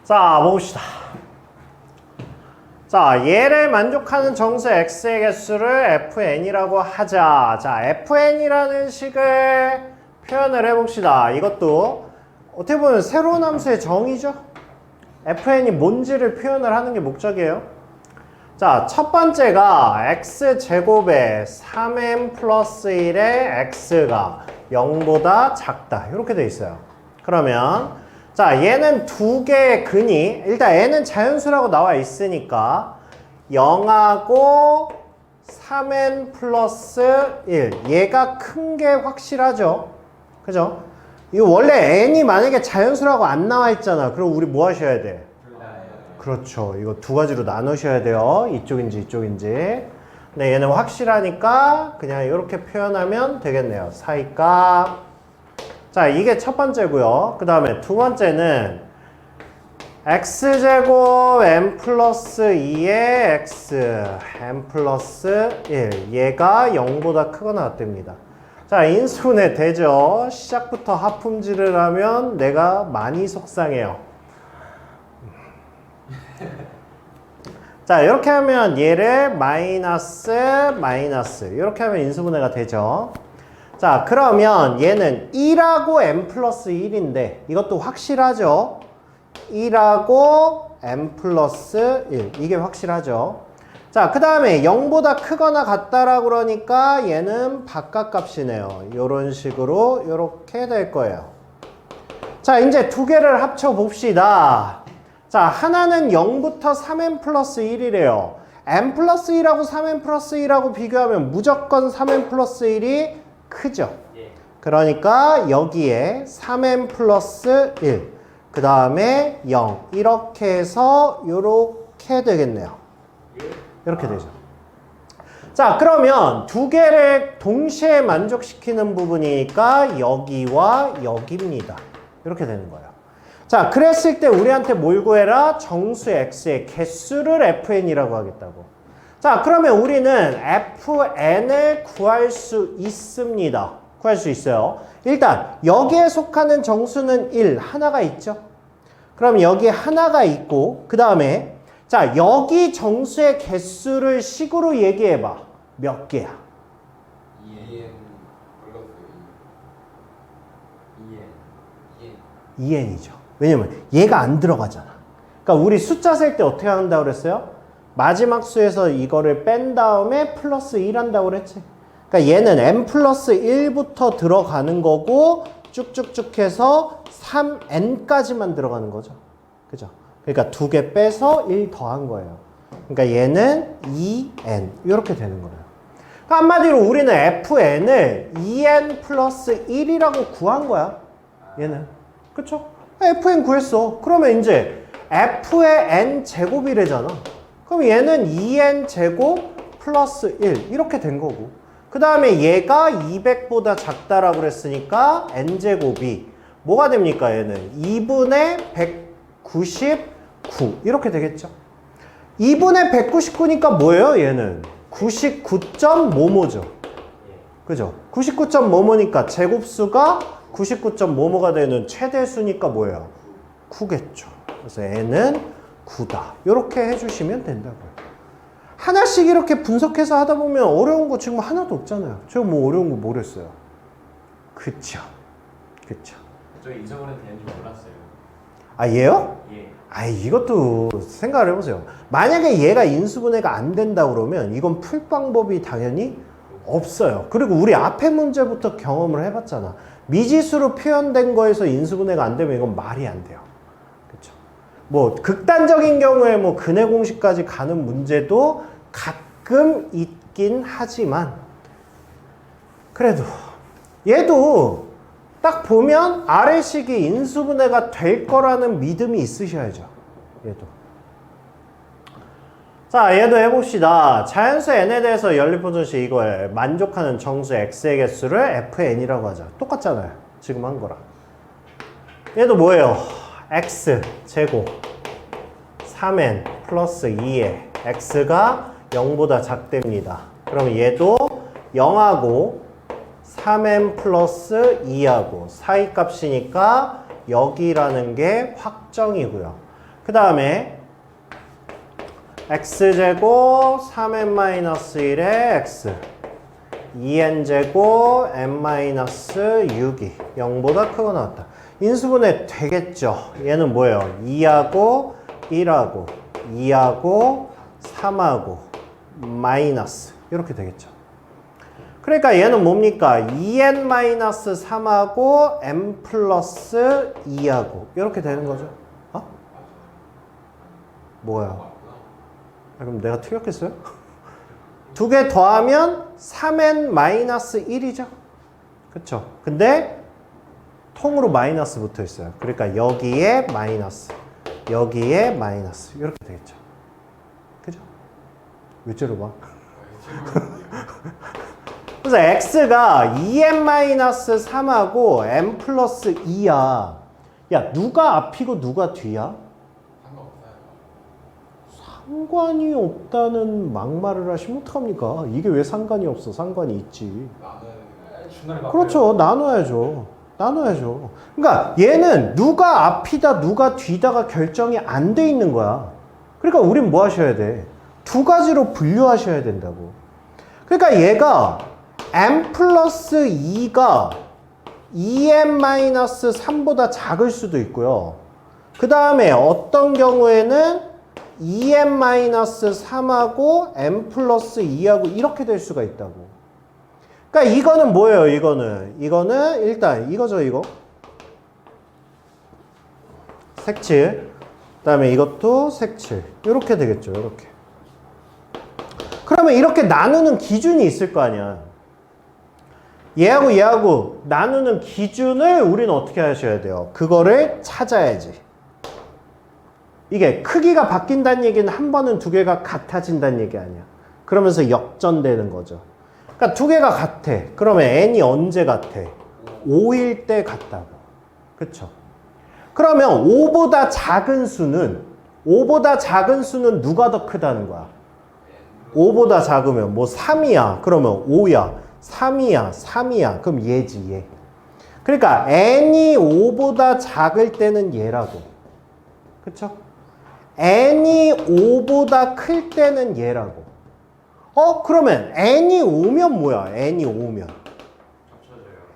자, 봅시다. 자, 얘를 만족하는 정수 x의 개수를 fn이라고 하자. 자, fn이라는 식을 표현을 해봅시다. 이것도 어떻게 보면 새로운 함수의 정의죠. fn이 뭔지를 표현을 하는 게 목적이에요. 자, 첫 번째가 x제곱에 3n 플러스 1의 x가 0보다 작다. 이렇게 돼 있어요. 그러면 자, 얘는 두 개의 근이, 일단 n은 자연수라고 나와 있으니까 0하고 3n 플러스 1. 얘가 큰 게 확실하죠. 그죠? 이거 원래 n이 만약에 자연수라고 안 나와 있잖아. 그럼 우리 뭐 하셔야 돼? 그렇죠. 이거 두 가지로 나누셔야 돼요. 이쪽인지 이쪽인지. 근데 얘는 확실하니까 그냥 이렇게 표현하면 되겠네요. 사이값. 자, 이게 첫 번째고요. 그 다음에 두 번째는 x제곱 n 플러스 2의 x n 플러스 1. 얘가 0보다 크거나 같답니다. 자, 인수분해 되죠. 시작부터 하품질을 하면 내가 많이 속상해요. 자, 이렇게 하면 얘를 마이너스 이렇게 하면 인수분해가 되죠. 자, 그러면 얘는 1하고 n 플러스 1인데 이것도 확실하죠. 1하고 n 플러스 1 이게 확실하죠. 자, 그 다음에 0보다 크거나 같다라고 그러니까 얘는 바깥값이네요. 이런 식으로 이렇게 될 거예요. 자, 이제 두 개를 합쳐 봅시다. 자, 하나는 0부터 3n 플러스 1이래요. n 플러스 1하고 3n 플러스 1하고 비교하면 무조건 3n 플러스 1이 크죠. 그러니까 여기에 3n 플러스 1, 그 다음에 0 이렇게 해서 이렇게 되겠네요. 이렇게 되죠. 자, 그러면 두 개를 동시에 만족시키는 부분이니까 여기와 여기입니다. 이렇게 되는 거예요. 자, 그랬을 때 우리한테 뭘 구해라? 정수 x의 개수를 fn이라고 하겠다고. 자, 그러면 우리는 fn을 구할 수 있습니다. 구할 수 있어요. 일단 여기에 속하는 정수는 1, 하나가 있죠. 그럼 여기 하나가 있고 그 다음에 자, 여기 정수의 개수를 식으로 얘기해봐. 몇 개야? 2n 플러스 2n이죠. 왜냐면 얘가 안 들어가잖아. 그러니까 우리 숫자 셀 때 어떻게 한다고 그랬어요? 마지막 수에서 이거를 뺀 다음에 플러스 1 한다고 그랬지. 그러니까 얘는 n 플러스 1부터 들어가는 거고 쭉쭉쭉 해서 3n까지만 들어가는 거죠. 그죠? 그러니까 두 개 빼서 1 더한 거예요. 그러니까 얘는 2n 이렇게 되는 거예요. 그러니까 한마디로 우리는 fn을 2n 플러스 1이라고 구한 거야. 얘는. 그쵸? fn 구했어. 그러면 이제 f의 n 제곱이래잖아. 그럼 얘는 2n 제곱 플러스 1 이렇게 된 거고 그 다음에 얘가 200보다 작다라고 그랬으니까 n제곱이 뭐가 됩니까? 얘는 2분의 199 이렇게 되겠죠. 2분의 199니까 뭐예요? 얘는 99.뭐뭐죠. 그죠? 99.뭐뭐니까 제곱수가 99.뭐뭐가 되는 최대수니까 뭐예요? 9겠죠. 그래서 n은 9다. 이렇게 해주시면 된다고요. 하나씩 이렇게 분석해서 하다 보면 어려운 거 지금 하나도 없잖아요. 제가 뭐 어려운 거 뭐랬어요? 그쵸. 그쵸. 저 인수분해 되는 줄 몰랐어요. 아, 얘요? 예. 아, 이것도 생각을 해보세요. 만약에 얘가 인수분해가 안 된다 그러면 이건 풀 방법이 당연히 없어요. 그리고 우리 앞에 문제부터 경험을 해봤잖아. 미지수로 표현된 거에서 인수분해가 안 되면 이건 말이 안 돼요. 뭐 극단적인 경우에 뭐 근해 공식까지 가는 문제도 가끔 있긴 하지만 그래도 얘도 딱 보면 아래식이 인수분해가 될 거라는 믿음이 있으셔야죠. 얘도. 자, 얘도 해봅시다. 자연수 n에 대해서 연립보존식 이거에 만족하는 정수 x의 개수를 fn이라고 하자. 똑같잖아요. 지금 한 거랑. 얘도 뭐예요? x 제곱 3n 플러스 2에 x가 0보다 작답니다. 그럼 얘도 0하고 3n 플러스 2하고 사이값이니까 여기라는 게 확정이고요. 그 다음에 x제곱 3n-1의 x 2n제곱 n-6이 0보다 크고 나왔다. 인수분해 되겠죠. 얘는 뭐예요? 2하고 1하고 2하고 3하고 마이너스 이렇게 되겠죠. 그러니까 얘는 뭡니까? 2n-3하고 n 플러스 2하고 이렇게 되는 거죠. 어? 뭐야? 그럼 내가 틀렸겠어요? 두 개 더하면 3n-1이죠. 그쵸? 근데 통으로 마이너스 붙어 있어요. 그러니까 여기에 마이너스, 여기에 마이너스 이렇게 되겠죠. 그죠? 왜 째려봐? 그래서 x가 2n-3하고 n 플러스 2야. 야, 누가 앞이고 누가 뒤야? 상관이 없다는 막말을 하시면 어떡합니까? 이게 왜 상관이 없어? 상관이 있지. 그렇죠. 나눠야죠. 나눠야죠. 그러니까 얘는 누가 앞이다 누가 뒤다가 결정이 안 돼 있는 거야. 그러니까 우린 뭐 하셔야 돼? 두 가지로 분류하셔야 된다고. 그러니까 얘가 n 플러스 2가 2n-3보다 작을 수도 있고요. 그 다음에 어떤 경우에는 2n-3하고 n 플러스 2하고 이렇게 될 수가 있다고. 그러니까 이거는 뭐예요? 이거는 일단 이거죠. 이거 색칠. 그 다음에 이것도 색칠. 이렇게 되겠죠. 이렇게. 그러면 이렇게 나누는 기준이 있을 거 아니야. 얘하고 얘하고 나누는 기준을 우리는 어떻게 하셔야 돼요? 그거를 찾아야지. 이게 크기가 바뀐다는 얘기는 한 번은 두 개가 같아진다는 얘기 아니야. 그러면서 역전되는 거죠. 그러니까 두 개가 같아. 그러면 n이 언제 같아? 5일 때 같다고. 그쵸? 그러면 5보다 작은 수는 누가 더 크다는 거야? 5보다 작으면 뭐 3이야. 그러면 5야. 3이야. 그럼 얘지, 얘. 그러니까 n이 5보다 작을 때는 얘라고. 그쵸? n이 5보다 클 때는 얘라고. 그러면 n이 5면 뭐야? n이 5면.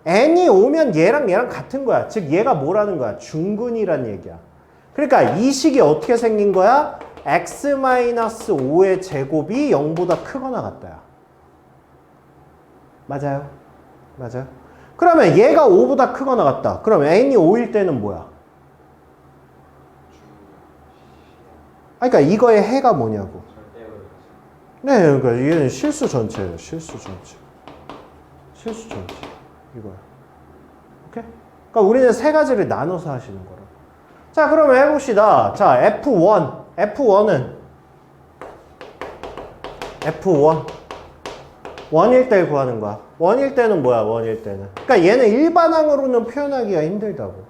n이 5면 얘랑 같은 거야. 즉 얘가 뭐라는 거야? 중근이란 얘기야. 그러니까 이 식이 어떻게 생긴 거야? x-5의 제곱이 0보다 크거나 같다야. 맞아요? 맞아요? 그러면 얘가 5보다 크거나 같다. 그러면 n이 5일 때는 뭐야? 그러니까 이거의 해가 뭐냐고. 네, 그러니까 얘는 실수 전체예요. 실수 전체. 이거야. 오케이? 그러니까 우리는 세 가지를 나눠서 하시는 거라. 자, 그러면 해봅시다. 자, F1은 원일 때 구하는 거야. 원일 때는 뭐야? 원일 때는. 그러니까 얘는 일반항으로는 표현하기가 힘들다고.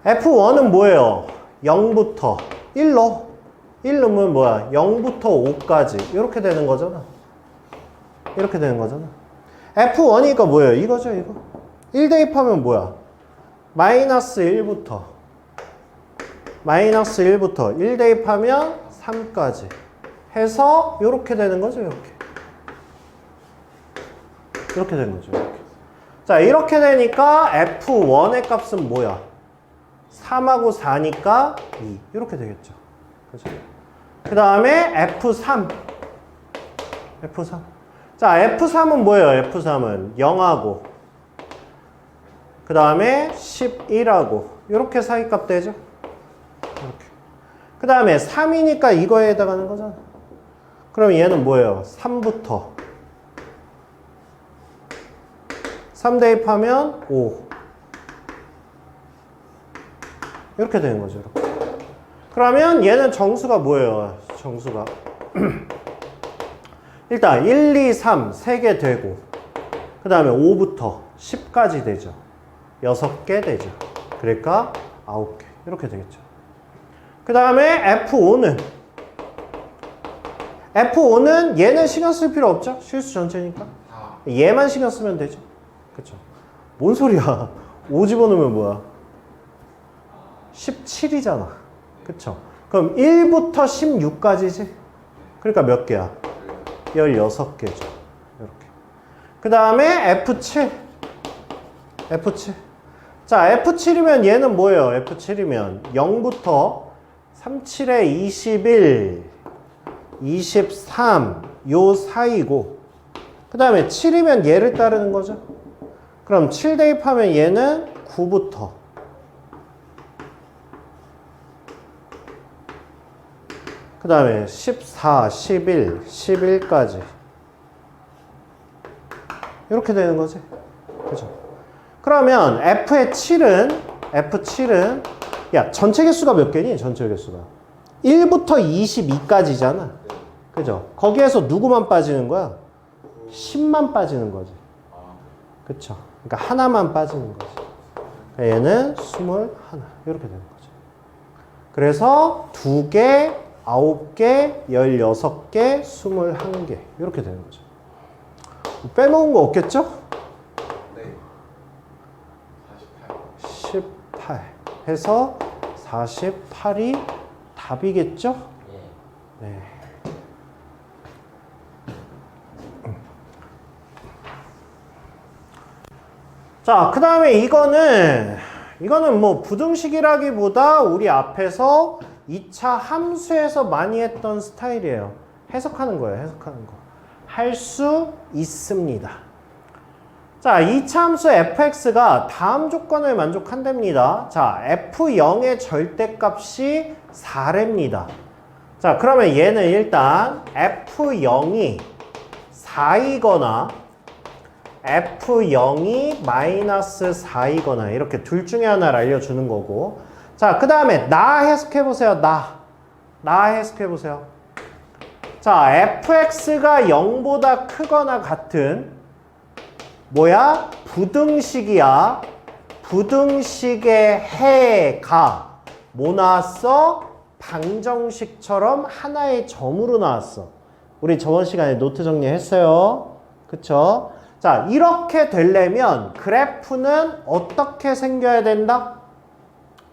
F1은 뭐예요? 0부터 1로. 1 넣으면 뭐야? 0부터 5까지. 이렇게 되는 거잖아. 이렇게 되는 거잖아. F1이니까 뭐예요? 이거죠, 이거. 1 대입하면 뭐야? 마이너스 1부터 1 대입하면 3까지 해서 이렇게 되는 거죠, 이렇게. 이렇게 되는 거죠, 이렇게. 자, 이렇게 되니까 F1의 값은 뭐야? 3하고 4니까 2. 이렇게 되겠죠. 그죠? 그 다음에 F3. 자, F3은 뭐예요? F3은 0하고 그 다음에 11하고 이렇게 사이값 되죠? 이렇게. 그 다음에 3이니까 이거에 해당하는 거잖아. 그럼 얘는 뭐예요? 3부터 3 대입하면 5 이렇게 되는 거죠. 이렇게. 그러면 얘는 정수가 뭐예요? 정수가 일단 1, 2, 3 3개 되고 그 다음에 5부터 10까지 되죠. 6개 되죠. 그러니까 9개 이렇게 되겠죠. 그 다음에 F5는 얘는 신경 쓸 필요 없죠. 실수 전체니까 얘만 신경 쓰면 되죠. 그쵸? 뭔 소리야? 5 집어넣으면 뭐야? 17이잖아. 그쵸? 그럼 1부터 16까지지? 그러니까 몇 개야? 16개죠. 이렇게. 그 다음에 F7. F7. 자, F7이면 얘는 뭐예요? F7이면 0부터 37에 21, 23, 요 사이고, 그 다음에 7이면 얘를 따르는 거죠. 그럼 7 대입하면 얘는 9부터 그 다음에 14, 11, 11까지 이렇게 되는 거지. 그죠? 그러면 F7은 야, 전체 개수가 몇 개니? 전체 개수가 1부터 22까지잖아. 그죠? 거기에서 누구만 빠지는 거야? 10만 빠지는 거지. 그쵸? 그러니까 하나만 빠지는 거지. 얘는 21 이렇게 되는 거죠. 그래서 2개, 9개, 16개, 21개 이렇게 되는 거죠. 빼먹은 거 없겠죠? 네. 18 해서 48이 답이겠죠? 네. 자, 그 다음에 이거는 뭐 부등식이라기보다 우리 앞에서 2차 함수에서 많이 했던 스타일이에요. 해석하는 거예요. 해석하는 거. 할 수 있습니다. 자, 2차 함수 fx가 다음 조건을 만족한답니다. 자, f0의 절대값이 4랍니다. 자, 그러면 얘는 일단 f0이 4이거나 f0이 마이너스 4이거나 이렇게 둘 중에 하나를 알려주는 거고, 자, 그 다음에 나 해석해보세요. 나 해석해보세요. 자, fx가 0보다 크거나 같은 뭐야? 부등식이야. 부등식의 해가 뭐 나왔어? 방정식처럼 하나의 점으로 나왔어. 우리 저번 시간에 노트 정리했어요. 그쵸? 자, 이렇게 되려면 그래프는 어떻게 생겨야 된다?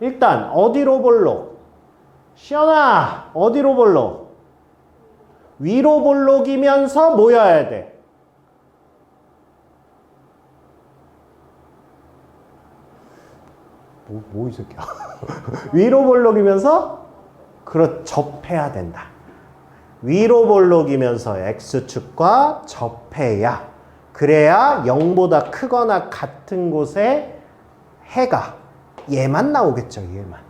일단 어디로 볼록? 시연아, 어디로 볼록? 위로 볼록이면서 모여야 돼. 뭐 이 새끼야. 위로 볼록이면서 접해야 된다. 위로 볼록이면서 x축과 접해야. 그래야 0보다 크거나 같은 곳에 해가 얘만 나오겠죠. 얘만.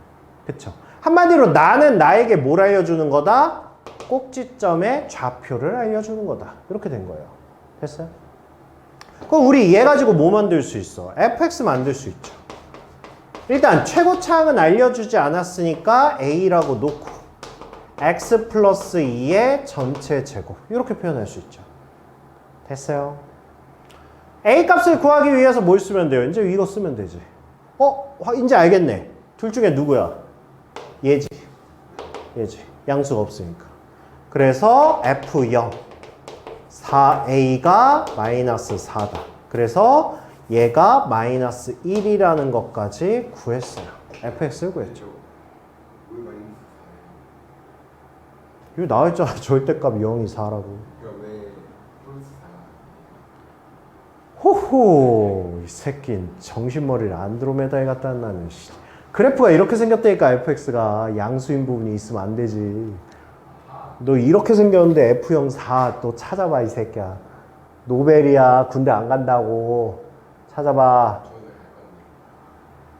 그쵸? 한마디로 나는 나에게 뭘 알려주는 거다? 꼭지점의 좌표를 알려주는 거다. 이렇게 된 거예요. 됐어요? 그럼 우리 얘 가지고 뭐 만들 수 있어? fx 만들 수 있죠. 일단 최고차항은 알려주지 않았으니까 a라고 놓고 x 플러스 2의 전체 제곱 이렇게 표현할 수 있죠. 됐어요? a 값을 구하기 위해서 뭘 쓰면 돼요? 이제 이거 쓰면 되지. 이제 알겠네. 둘 중에 누구야? 얘지. 양수가 없으니까. 그래서 f0 4a가 마이너스 4다. 그래서 얘가 마이너스 1이라는 것까지 구했어요. fx를 구했죠. 이거 나와있잖아. 절대값 0이 4라고. 호호, 이 새끼 정신머리를 안드로메다에 갖다 놨네. 그래프가 이렇게 생겼다니까. fx가 양수인 부분이 있으면 안 되지. 너 이렇게 생겼는데 f0 4 또 찾아봐. 이 새끼야. 노벨이야. 군대 안 간다고. 찾아봐.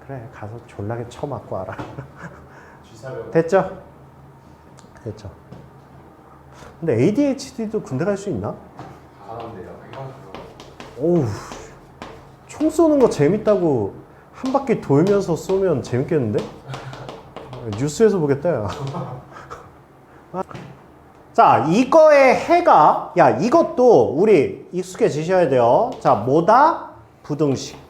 그래, 가서 졸라게 쳐맞고 와라. 됐죠? 됐죠. 근데 ADHD도 군대 갈 수 있나? 오우, 총 쏘는 거 재밌다고 한 바퀴 돌면서 쏘면 재밌겠는데? 뉴스에서 보겠다, 야. 자, 이거의 해가, 야, 이것도 우리 익숙해지셔야 돼요. 자, 뭐다? 부등식.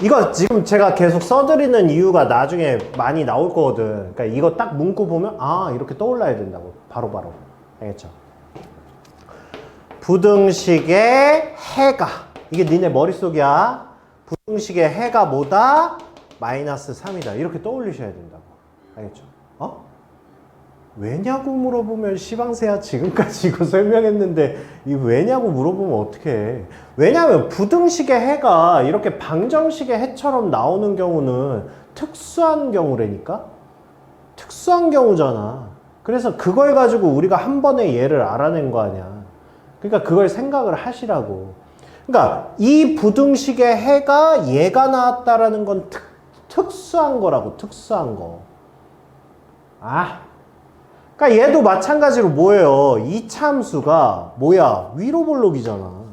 이거 지금 제가 계속 써드리는 이유가 나중에 많이 나올 거거든. 그러니까 이거 딱 문구 보면, 이렇게 떠올라야 된다고. 바로바로. 알겠죠? 부등식의 해가. 이게 니네 머릿속이야. 부등식의 해가 뭐다? 마이너스 3이다. 이렇게 떠올리셔야 된다고. 알겠죠? 어? 왜냐고 물어보면 시방새야 지금까지 이거 설명했는데 이 왜냐고 물어보면 어떡해. 왜냐면 부등식의 해가 이렇게 방정식의 해처럼 나오는 경우는 특수한 경우라니까? 특수한 경우잖아. 그래서 그걸 가지고 우리가 한 번에 얘를 알아낸 거 아니야. 그러니까 그걸 생각을 하시라고. 그러니까 이 부등식의 해가 얘가 나왔다라는 건 특수한 거라고. 특수한 거. 그러니까 얘도 마찬가지로 뭐예요? 이 참수가 뭐야? 위로 볼록이잖아.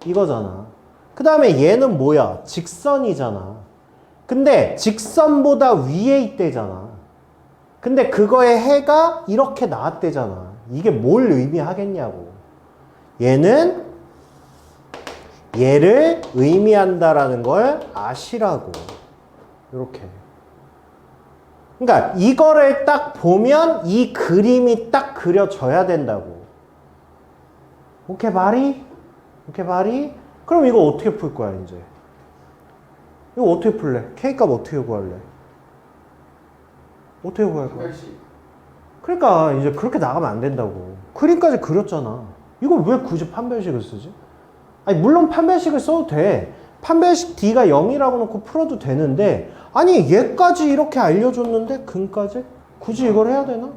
이거잖아. 그 다음에 얘는 뭐야? 직선이잖아. 근데 직선보다 위에 있대잖아. 근데 그거의 해가 이렇게 나왔대잖아. 이게 뭘 의미하겠냐고. 얘는 얘를 의미한다라는 걸 아시라고. 이렇게. 그러니까 이거를 딱 보면 이 그림이 딱 그려져야 된다고. 오케이 바리? 오케이 바리? 그럼 이거 어떻게 풀 거야 이제? 이거 어떻게 풀래? K값 어떻게 구할래? 어떻게 구할 거야? 그러니까 이제 그렇게 나가면 안 된다고. 그림까지 그렸잖아. 이걸 왜 굳이 판별식을 쓰지? 아니 물론 판별식을 써도 돼. 판별식 D가 0이라고 놓고 풀어도 되는데 아니 얘까지 이렇게 알려줬는데 근까지? 굳이 이걸 해야 되나?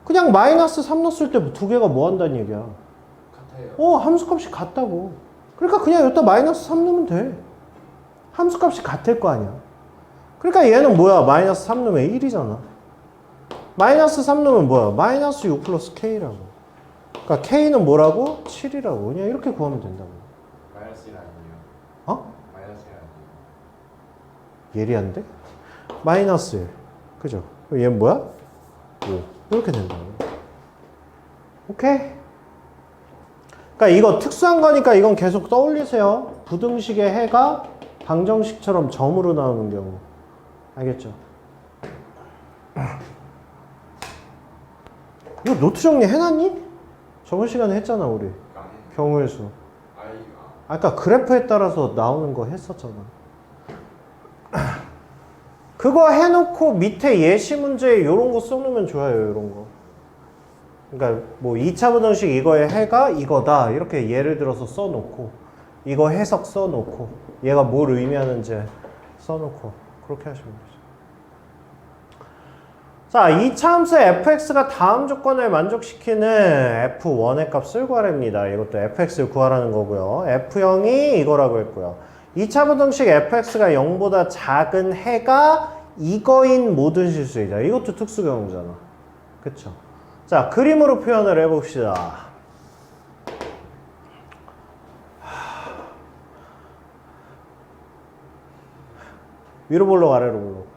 그냥 마이너스 3 넣었을 때 두 개가 뭐 한다는 얘기야? 같아요. 함수값이 같다고. 그러니까 그냥 여기다 마이너스 3 넣으면 돼. 함수값이 같을 거 아니야. 그러니까 얘는 뭐야? 마이너스 3 넣으면 1이잖아. 마이너스 3 넣으면 뭐야? 마이너스 6 플러스 K라고. 그러니까 K는 뭐라고? 7이라고. 그냥 이렇게 구하면 된다고. 마이너스 1 아니에요? 어? 마이너스 1 아니에요? 예리한데? 마이너스 1. 그죠? 그럼 얘는 뭐야? 5. 이렇게 된다고. 오케이? 그러니까 이거 특수한 거니까 이건 계속 떠올리세요. 부등식의 해가 방정식처럼 점으로 나오는 경우. 알겠죠? 이거 노트 정리 해놨니? 저번 시간에 했잖아 우리. 경우의 수. 아까 그래프에 따라서 나오는 거 했었잖아. 그거 해놓고 밑에 예시 문제에 이런 거 써놓으면 좋아요. 이런 거. 그러니까 뭐 2차 부등식 이거의 해가 이거다 이렇게 예를 들어서 써놓고 이거 해석 써놓고 얘가 뭘 의미하는지 써놓고 그렇게 하시면 되죠. 자, 이 차함수 fx가 다음 조건을 만족시키는 f1의 값을 구하랍니다. 이것도 fx를 구하라는 거고요. f0이 이거라고 했고요. 2차 부등식 fx가 0보다 작은 해가 이거인 모든 실수이다. 이것도 특수 경우잖아. 그쵸? 자, 그림으로 표현을 해봅시다. 위로 볼록 아래로 볼록.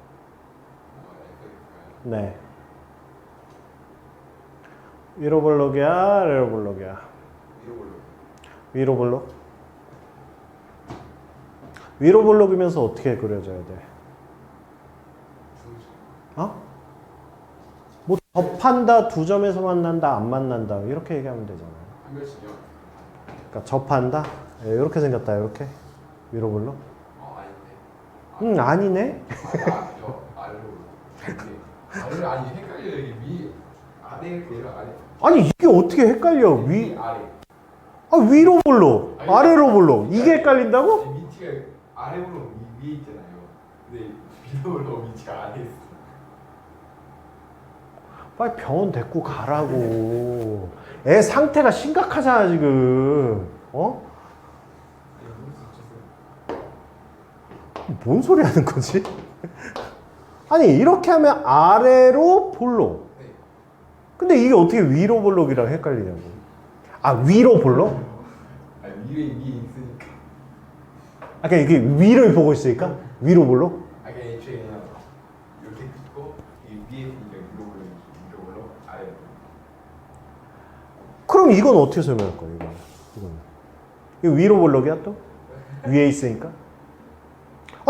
네. 위로 볼록이야, 아래로 볼록이야? 위로 볼록. 위로 볼록이면서 어떻게 그려져야 돼? 뭐 접한다, 두 점에서 만난다, 안 만난다 이렇게 얘기하면 되잖아요. 판별식이요? 그러니까 접한다, 이렇게 생겼다, 이렇게 위로 볼록. 아닌데. 아니네. 아래로 아니 헷갈려. 여기 위 아래 내려 아래. 아니 이게 어떻게 헷갈려? 아래. 위로 볼록, 아래로 볼록 이게 헷갈린다고? 밑이가 아래 볼록 위에 있잖아요. 근데 위로 볼록 위치가 아래 있어. 빨리 병원 데리고 가라고. 애 상태가 심각하잖아 지금. 뭔 소리 하는 거지? 아니 이렇게 하면 아래로 볼록. 근데 이게 어떻게 위로 볼록이랑 헷갈리냐고. 위로 볼록? 위에 있으니까. 그러니까 이게 위를 보고 있으니까 위로 볼록? 그냥 애초에 그냥 이렇게 있고 이 위에 있으니까 위로 볼록 아래. 그럼 이건 어떻게 설명할 거야? 이거 위로 볼록이야 또? 위에 있으니까?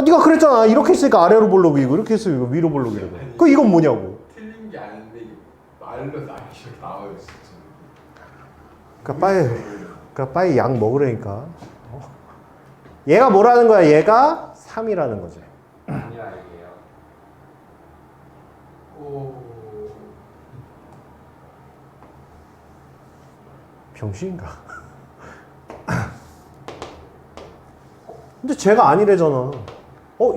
네가 그랬잖아. 이렇게 있으니까 아래로 볼록이고 이렇게 있으니까 위로 볼록이라고. 그 이건 뭐냐고. 틀린 게 아닌데 말로 이렇게 나와요 진짜. 그러니까 빨리 약 먹으라니까. 얘가 뭐라는 거야? 얘가 3이라는 거지. 아니야 이게요. 오. 병신인가? 근데 쟤가 아니래잖아.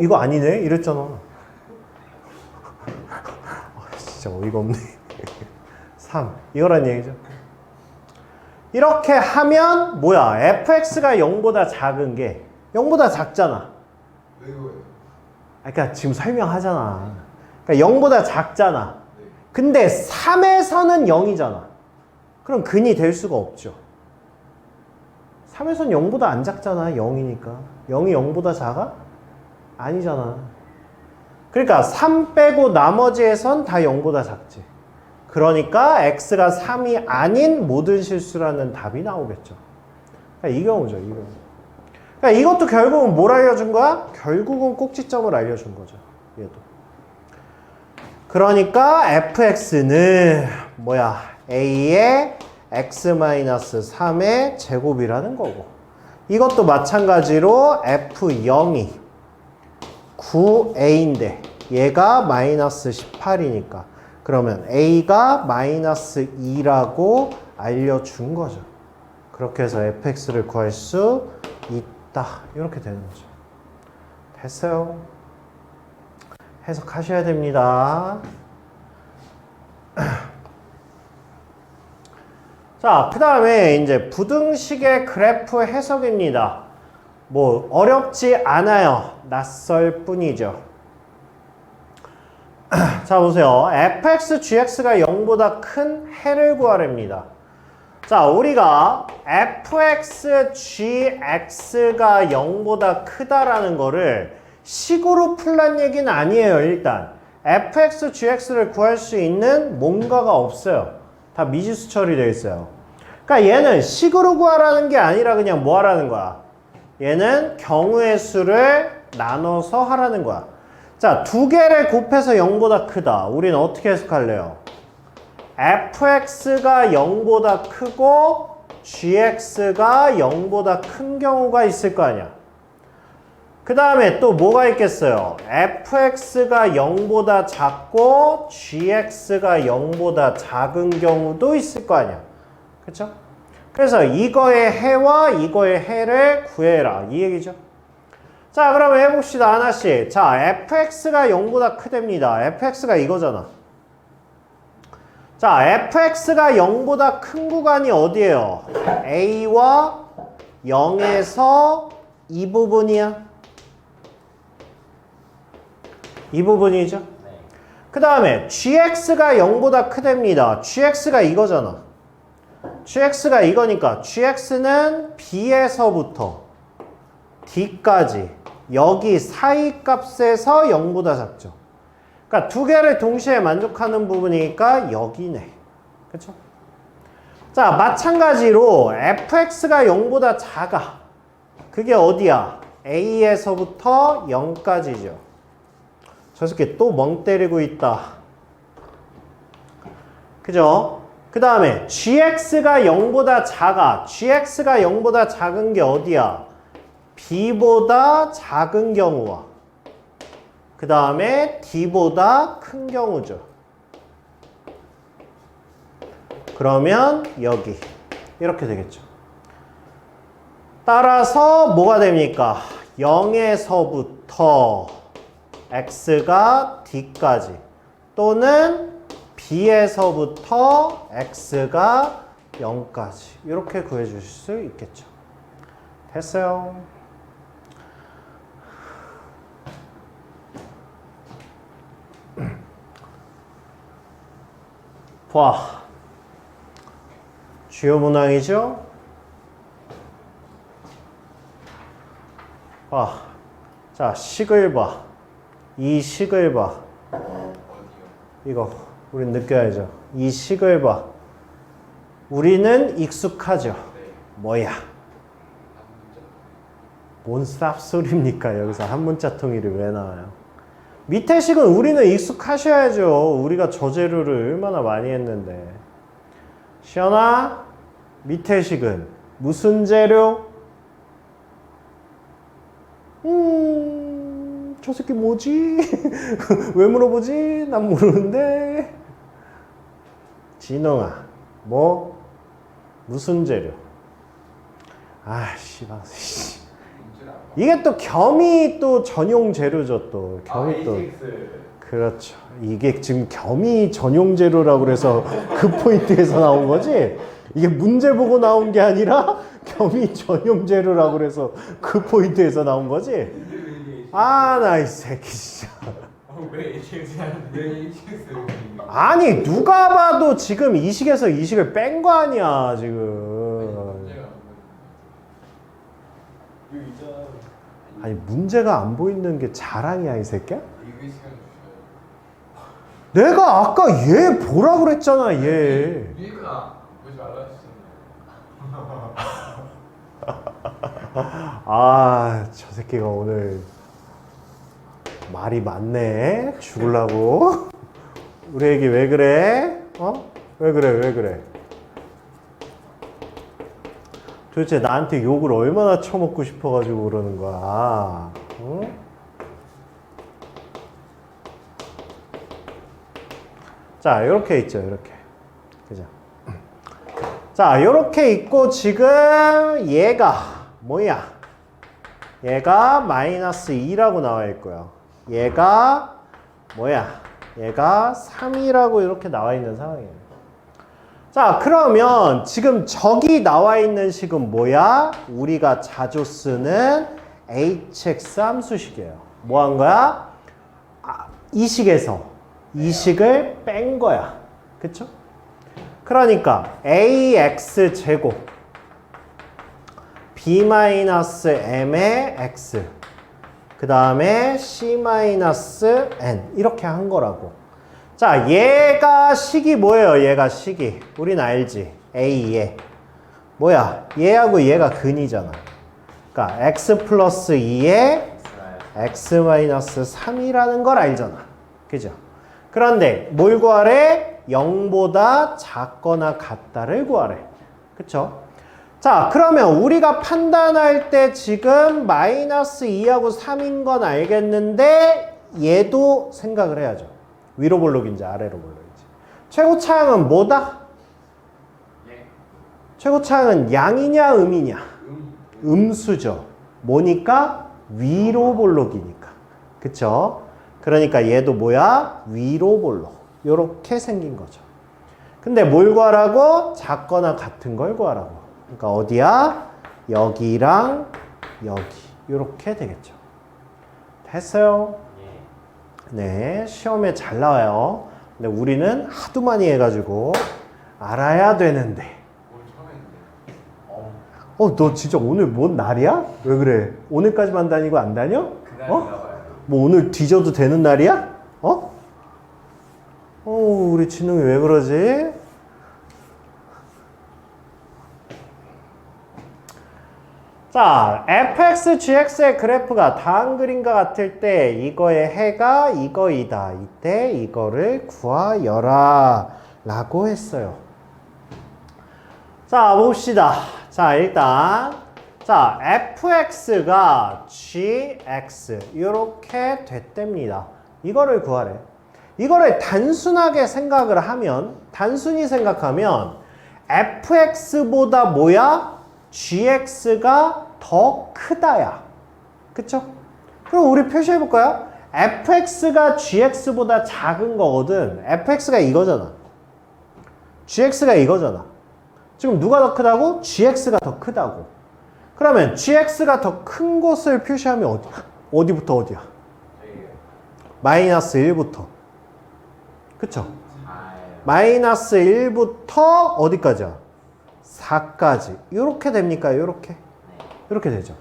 이거 아니네? 이랬잖아. 진짜 어이가 없네. 3. 이거란 얘기죠. 이렇게 하면 뭐야? fx가 0보다 작은 게 0보다 작잖아. 왜 그거예요? 그러니까 지금 설명하잖아. 그러니까 0보다 작잖아. 네. 근데 3에서는 0이잖아. 그럼 근이 될 수가 없죠. 3에서는 0보다 안 작잖아. 0이니까. 0이 0보다 작아? 아니잖아. 그러니까 3 빼고 나머지에선 다 0보다 작지. 그러니까 x가 3이 아닌 모든 실수라는 답이 나오겠죠. 그러니까 이 경우죠. 이 경우. 그러니까 이것도 결국은 뭘 알려준 거야? 결국은 꼭지점을 알려준 거죠. 얘도. 그러니까 fx는 뭐야? a의 x-3의 제곱이라는 거고, 이것도 마찬가지로 f0이 9a인데 얘가 마이너스 18이니까 그러면 a가 마이너스 2라고 알려준 거죠. 그렇게 해서 fx를 구할 수 있다. 이렇게 되는 거죠. 됐어요. 해석하셔야 됩니다. 자, 그 다음에 이제 부등식의 그래프 해석입니다. 뭐 어렵지 않아요. 낯설 뿐이죠. 자, 보세요. fx, gx가 0보다 큰 해를 구하랍니다. 자, 우리가 fx, gx가 0보다 크다라는 거를 식으로 풀란 얘기는 아니에요. 일단 fx, gx를 구할 수 있는 뭔가가 없어요. 다 미지수 처리되어 있어요. 그러니까 얘는 식으로 구하라는 게 아니라 그냥 뭐 하라는 거야? 얘는 경우의 수를 나눠서 하라는 거야. 자, 두 개를 곱해서 0보다 크다. 우리는 어떻게 해석할래요? fx가 0보다 크고 gx가 0보다 큰 경우가 있을 거 아니야. 그 다음에 또 뭐가 있겠어요? fx가 0보다 작고 gx가 0보다 작은 경우도 있을 거 아니야. 그쵸? 그래서 이거의 해와 이거의 해를 구해라. 이 얘기죠. 자, 그러면 해봅시다. 하나씩. 자, fx가 0보다 크답니다. fx가 이거잖아. 자, fx가 0보다 큰 구간이 어디예요? a와 0에서 이 부분이야. 이 부분이죠. 네. 그 다음에 gx가 0보다 크답니다. gx가 이거잖아. gx가 이거니까 gx는 b에서부터 d까지 여기 사이 값에서 0보다 작죠. 그러니까 두 개를 동시에 만족하는 부분이니까 여기네. 그쵸? 자, 마찬가지로 fx가 0보다 작아. 그게 어디야? a에서부터 0까지죠. 저 새끼 또 멍 때리고 있다. 그죠? 그 다음에 gx가 0보다 작아. gx가 0보다 작은 게 어디야? b보다 작은 경우와 그 다음에 d보다 큰 경우죠. 그러면 여기 이렇게 되겠죠. 따라서 뭐가 됩니까? 0에서부터 x가 d까지 또는 b에서부터 x가 0까지 이렇게 구해주실 수 있겠죠. 됐어요. 봐. 주요 문항이죠? 봐. 자, 식을 봐. 이 식을 봐. 어디요? 이거 우린 느껴야죠. 이 식을 봐. 우리는 익숙하죠. 네. 뭐야? 뭔 쌉소리입니까? 여기서 한 문자 통일이 왜 나와요? 밑에 식은 우리는 익숙하셔야죠. 우리가 저 재료를 얼마나 많이 했는데. 시연아, 밑에 식은 무슨 재료? 저 새끼 뭐지? 왜 물어보지? 난 모르는데. 진영아, 뭐? 무슨 재료? 아, 씨발. 이게 또 겸이 또 전용 재료죠, 또. 겸이 또. 그렇죠. 이게 지금 겸이 전용 재료라고 그래서 그 포인트에서 나온 거지? 이게 문제 보고 나온 게 아니라 겸이 전용 재료라고 그래서 그 포인트에서 나온 거지? 아, 나 이 새끼 진짜. 왜 HX 하는데? 왜 HX? 아니, 누가 봐도 지금 이식에서 이식을 뺀 거 아니야, 지금. 이거 있잖아. 아니, 문제가 안 보이는 게 자랑이야, 이 새끼야? 이거 시간 주셔요. 내가 아까 얘 보라 그랬잖아, 얘. 위가 보지 말라 했었네. 아, 저 새끼가 오늘 말이 많네. 죽을라고. 우리 애기 왜 그래? 어? 왜 그래, 왜 그래? 도대체 나한테 욕을 얼마나 처먹고 싶어가지고 그러는 거야. 응? 자, 이렇게 있죠, 이렇게. 그죠? 자, 이렇게 있고, 지금 얘가 뭐야? 얘가 마이너스 2라고 나와 있고요. 얘가 뭐야? 얘가 3이라고 이렇게 나와 있는 상황이에요. 자, 그러면 지금 저기 나와 있는 식은 뭐야? 우리가 자주 쓰는 hx 함수식이에요. 뭐 한 거야? 이 식에서 이 식을 뺀 거야. 그쵸? 그러니까 ax 제곱 b-m의 x 그 다음에 c-n 이렇게 한 거라고. 자, 얘가 식이 뭐예요? 얘가 식이 우린 알지? a에 뭐야? 얘하고 얘가 근이잖아. 그러니까 x 플러스 2에 x 마이너스 3이라는 걸 알잖아. 그죠? 그런데 뭘 구하래? 0보다 작거나 같다를 구하래. 그쵸? 자, 그러면 우리가 판단할 때 지금 마이너스 2하고 3인 건 알겠는데 얘도 생각을 해야죠. 위로 볼록인지 아래로 볼록인지. 최고차항은 뭐다? 최고차항은 양이냐 음이냐? 음수죠. 뭐니까? 위로 볼록이니까. 그쵸? 그러니까 얘도 뭐야? 위로 볼록. 요렇게 생긴 거죠. 근데 뭘 구하라고? 작거나 같은 걸 구하라고. 그러니까 어디야? 여기랑 여기 이렇게 되겠죠. 됐어요? 네, 시험에 잘 나와요. 근데 우리는 하도 많이 해가지고 알아야 되는데. 너 진짜 오늘 뭔 날이야? 왜 그래? 오늘까지만 다니고 안 다녀? 뭐 오늘 뒤져도 되는 날이야? 우리 진웅이 왜 그러지? 자, fx, gx의 그래프가 다음 그림과 같을 때 이거의 해가 이거이다. 이때 이거를 구하여라 라고 했어요. 자, 봅시다. 자, 일단 자, fx가 gx 이렇게 됐답니다. 이거를 구하래. 이거를 단순하게 생각을 하면 단순히 생각하면 fx보다 뭐야? gx가 더 크다야. 그쵸? 그럼 우리 표시해볼까요? fx가 gx보다 작은 거거든. fx가 이거잖아. gx가 이거잖아. 지금 누가 더 크다고? gx가 더 크다고. 그러면 gx가 더 큰 곳을 표시하면 어디부터 어디야? 마이너스 1부터. 그쵸? 마이너스 1부터 어디까지야? 4까지. 이렇게 됩니까? 이렇게? 이렇게 되죠.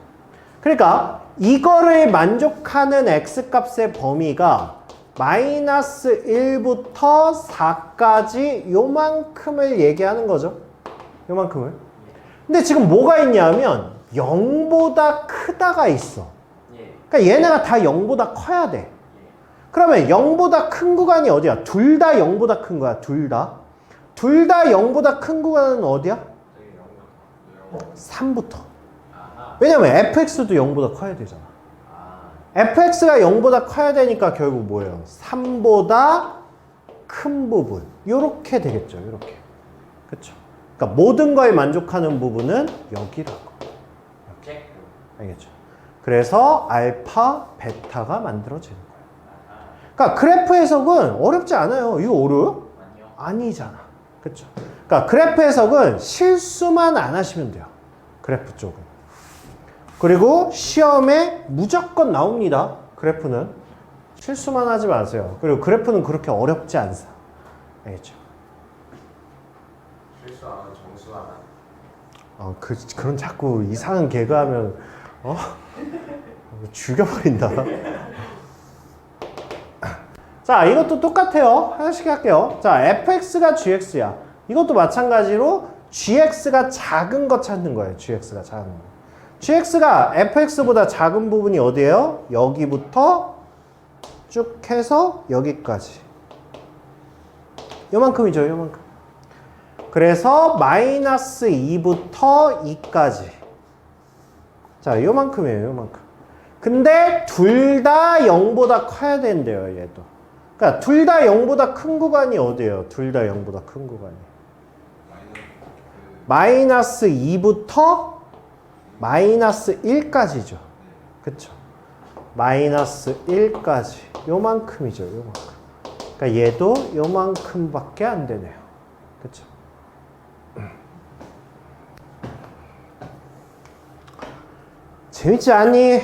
그러니까 이거를 만족하는 x값의 범위가 마이너스 1부터 4까지 요만큼을 얘기하는 거죠. 요만큼을. 근데 지금 뭐가 있냐면 0보다 크다가 있어. 그러니까 얘네가 다 0보다 커야 돼. 그러면 0보다 큰 구간이 어디야? 둘 다 0보다 큰 거야. 둘 다. 둘 다 0보다 큰 구간은 어디야? 3부터. 왜냐면 fx도 0보다 커야 되잖아. fx가 0보다 커야 되니까 결국 뭐예요? 3보다 큰 부분. 요렇게 되겠죠. 요렇게. 그쵸? 그러니까 모든 거에 만족하는 부분은 여기라고. 오케이. 알겠죠? 그래서 알파, 베타가 만들어지는 거예요. 그러니까 그래프 해석은 어렵지 않아요. 이거 어려워요? 아니요. 아니잖아. 그쵸? 그러니까 그래프 해석은 실수만 안 하시면 돼요. 그래프 쪽은. 그리고 시험에 무조건 나옵니다. 그래프는. 실수만 하지 마세요. 그리고 그래프는 그렇게 어렵지 않사. 알겠죠? 실수하면 정수 하나. 그런 자꾸 이상한 개그하면, 죽여버린다. 자, 이것도 똑같아요. 하나씩 할게요. 자, fx가 gx야. 이것도 마찬가지로 gx가 작은 거 찾는 거예요. gx가 작은 거. gx가 fx보다 작은 부분이 어디예요? 여기부터 쭉 해서 여기까지. 요만큼이죠, 요만큼. 그래서 마이너스 2부터 2까지. 자, 요만큼이에요, 요만큼. 근데 둘 다 0보다 커야 된대요, 얘도. 그러니까 둘 다 0보다 큰 구간이 어디예요? 둘 다 0보다 큰 구간이. 마이너스 2부터 마이너스 1까지죠. 그쵸? 마이너스 1까지. 요만큼이죠, 요만큼. 그러니까 얘도 요만큼밖에 안 되네요. 그쵸? 재밌지 않니?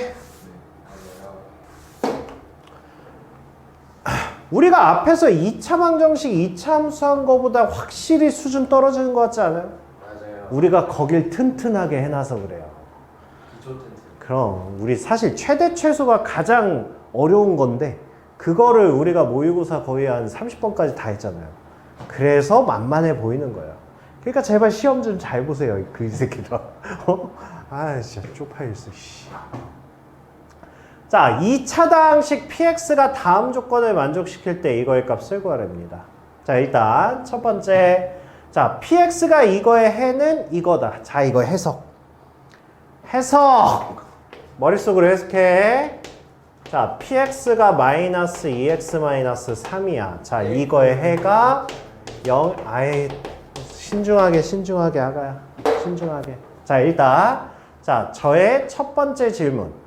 우리가 앞에서 2차 방정식, 2차 함수한 거보다 확실히 수준 떨어지는 것 같지 않아요? 맞아요. 우리가 거길 튼튼하게 해놔서 그래요. 기초 튼튼. 그럼 우리 사실 최대 최소가 가장 어려운 건데 그거를 우리가 모의고사 거의 한 30번까지 다 했잖아요. 그래서 만만해 보이는 거예요. 그러니까 제발 시험 좀 잘 보세요. 이 새끼들. 아 진짜 쪽팔렸어. 자, 2차당식 px가 다음 조건을 만족시킬 때 이거의 값을 구하랍니다. 자, 일단 첫 번째, 자, px가 이거의 해는 이거다. 자, 이거 해석. 머릿속으로 해석해. 자, px가 마이너스 2x 마이너스 3이야. 자, 이거의 해가 0. 아예 신중하게 아가야. 신중하게. 자, 일단 자, 저의 첫 번째 질문.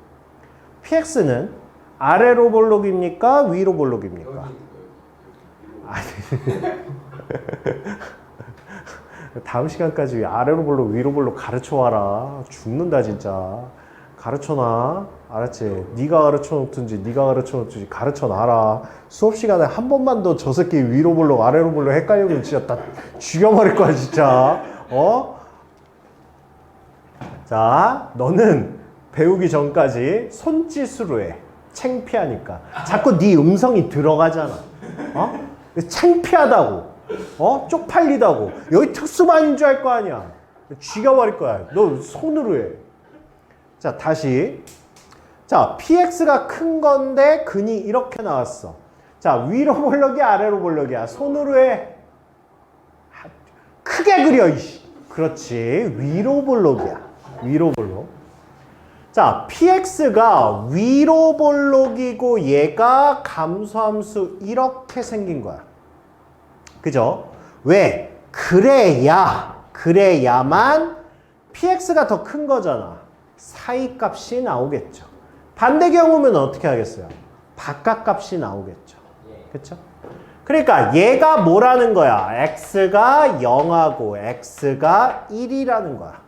px는 아래로 볼록입니까? 위로 볼록입니까? 다음 시간까지 아래로 볼록, 위로 볼록 가르쳐와라. 죽는다 진짜. 가르쳐놔. 알았지? 네가 가르쳐놓든지 네가 가르쳐놓든지 가르쳐놔라. 수업 시간에 한 번만 더 저 새끼 위로 볼록, 아래로 볼록 헷갈리면 진짜 다 죽여버릴 거야 진짜. 자, 너는 배우기 전까지 손짓으로 해. 창피하니까. 자꾸 네 음성이 들어가잖아. 창피하다고. 쪽팔리다고. 여기 특수반인 줄 알 거 아니야. 죽여버릴 거야. 너 손으로 해. 자, 다시. 자, px가 큰 건데 근이 이렇게 나왔어. 자, 위로 볼록이 아래로 볼록이야. 손으로 해. 크게 그려. 이씨. 그렇지. 위로 볼록이야. 위로 볼록. 자, px가 위로 볼록이고 얘가 감소함수 이렇게 생긴 거야. 그죠? 왜? 그래야만 px가 더 큰 거잖아. 사이값이 나오겠죠. 반대 경우면 어떻게 하겠어요? 바깥값이 나오겠죠. 그쵸? 그러니까 얘가 뭐라는 거야? x가 0하고 x가 1이라는 거야.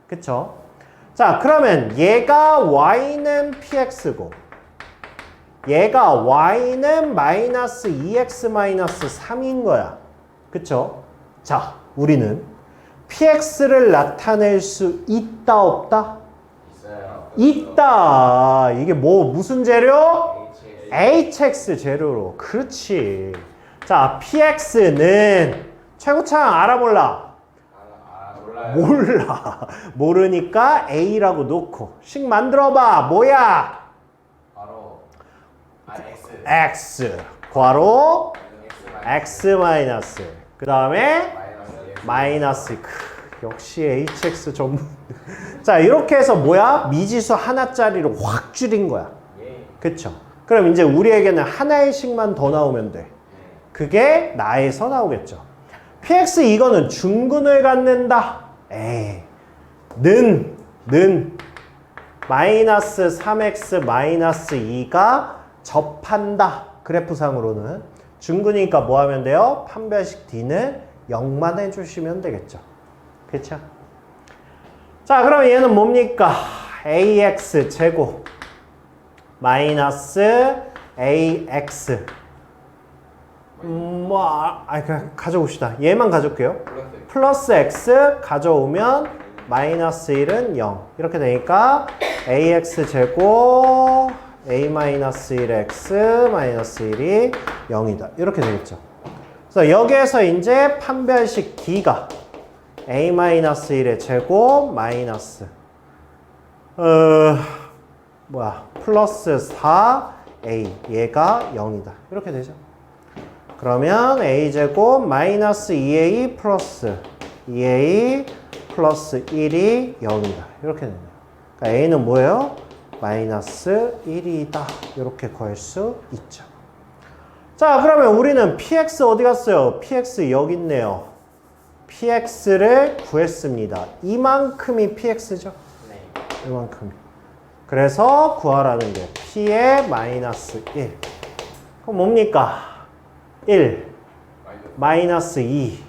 그쵸? 자, 그러면 얘가 y는 px고 얘가 y는 마이너스 2x 마이너스 3인 거야. 그쵸? 자, 우리는 px를 나타낼 수 있다 없다? 있어요. 있다. 이게 무슨 재료? HX. hx 재료로. 그렇지. 자, px는 최고창 알아 몰라? 몰라요. 몰라. 모르니까 a라고 놓고 식 만들어봐. 뭐야? 바로 X. x 괄호 X x 마이너스 그 다음에 마이너스 마이너스. 역시 hx 전문. 자, 이렇게 해서 뭐야? 미지수 하나짜리로 확 줄인 거야. 예. 그쵸? 그럼 이제 우리에게는 하나의 식만 더 나오면 돼. 그게 나에서 나오겠죠. px 이거는 중근을 갖는다. 에이, 는 마이너스 3x 마이너스 2가 접한다. 그래프상으로는 중근이니까 뭐 하면 돼요? 판별식 d는 0만 해주시면 되겠죠. 그쵸? 자, 그럼 얘는 뭡니까? ax 제곱 마이너스 ax 그냥 가져옵시다. 얘만 가져올게요. 플러스 x 가져오면 마이너스 1은 0 이렇게 되니까 ax 제곱 a 마이너스 1x 마이너스 1이 0이다 이렇게 되겠죠. 그래서 여기에서 이제 판별식 d가 a 마이너스 1의 제곱 마이너스 플러스 4a 얘가 0이다 이렇게 되죠. 그러면 a제곱 마이너스 2a 플러스 2a 플러스 1이 0이다 이렇게 되네요. 그러니까 a는 뭐예요? 마이너스 1이다 이렇게 구할 수 있죠. 자, 그러면 우리는 px 어디 갔어요? px 여기 있네요. px를 구했습니다. 이만큼이 px죠? 네. 이만큼이. 그래서 구하라는 게 p의 마이너스 1. 그럼 뭡니까? 1 마이너스 2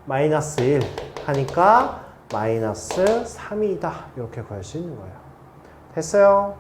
마이너스 1 하니까 마이너스 3이다 이렇게 구할 수 있는 거예요. 됐어요?